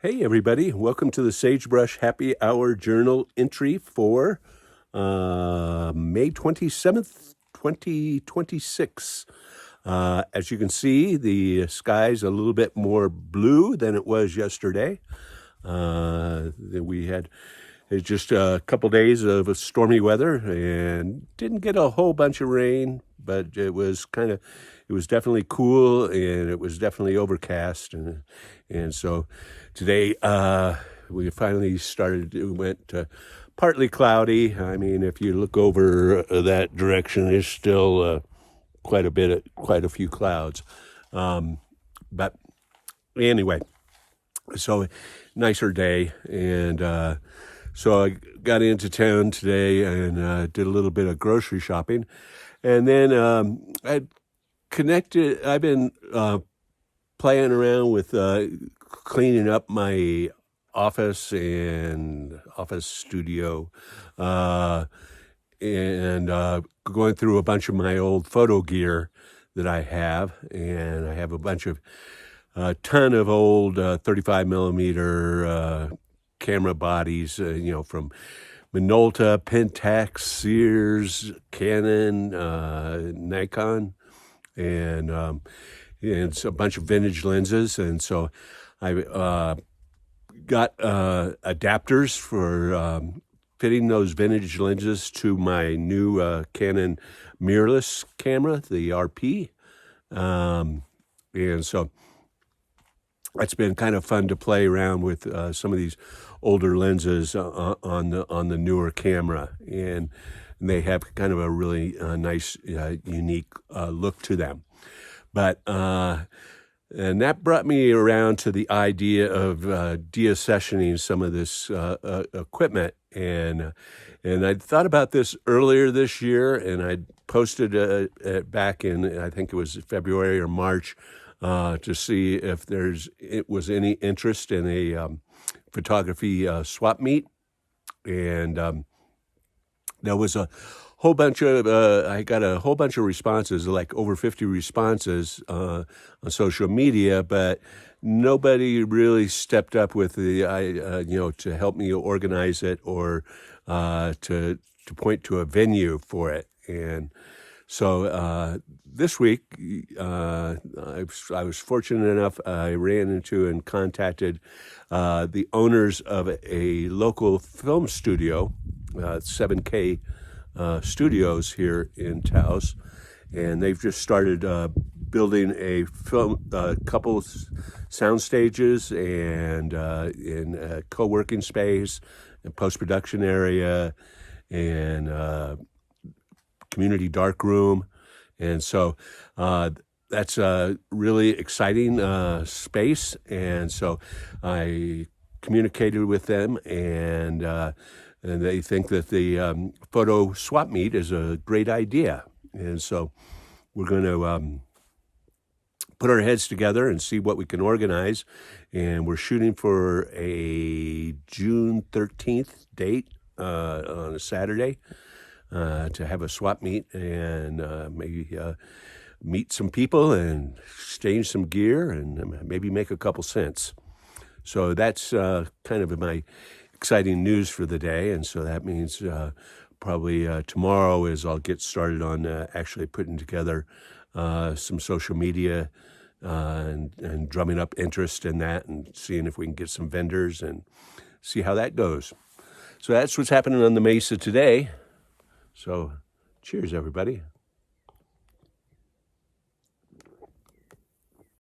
Hey, everybody. Welcome to the Sagebrush Happy Hour Journal entry for May 27th, 2026. As you can see, the sky's a little bit more blue than it was yesterday. We had just a couple days of stormy weather and didn't get a whole bunch of rain, but it was definitely cool, and it was definitely overcast, and so today we finally started. It went partly cloudy. I mean, if you look over that direction, there's still quite a few clouds, but anyway, so nicer day. And so I got into town today and did a little bit of grocery shopping, and then I've been playing around with cleaning up my office and office studio, and going through a bunch of my old photo gear that I have. And I have a ton of old 35 millimeter camera bodies, from Minolta, Pentax, Sears, Canon, Nikon, and it's a bunch of vintage lenses. And so I got adapters for fitting those vintage lenses to my new Canon mirrorless camera, the RP. And so it's been kind of fun to play around with some of these older lenses on the newer camera, and they have kind of a really nice, unique look to them. But and that brought me around to the idea of deaccessioning some of this equipment, and I thought about this earlier this year, and I posted it back in, I think it was February or March, to see if it was any interest in a photography swap meet. And there was a whole bunch of I got a whole bunch of responses, like over 50 responses on social media, but nobody really stepped up with the to help me organize it, or to point to a venue for it. And so this week, I was fortunate enough. I ran into and contacted the owners of a local film studio, 7K Studios here in Taos, and they've just started building a couple sound stages, and in a co-working space, a post-production area, and community dark room. And so that's a really exciting space. And so I communicated with them, and they think that the photo swap meet is a great idea. And so we're going to put our heads together and see what we can organize. And we're shooting for a June 13th date on a Saturday, to have a swap meet, and maybe meet some people and exchange some gear, and maybe make a couple cents. So that's kind of my exciting news for the day. And so that means probably tomorrow is I'll get started on actually putting together some social media, and drumming up interest in that, and seeing if we can get some vendors and see how that goes. So that's what's happening on the Mesa today. So cheers, everybody.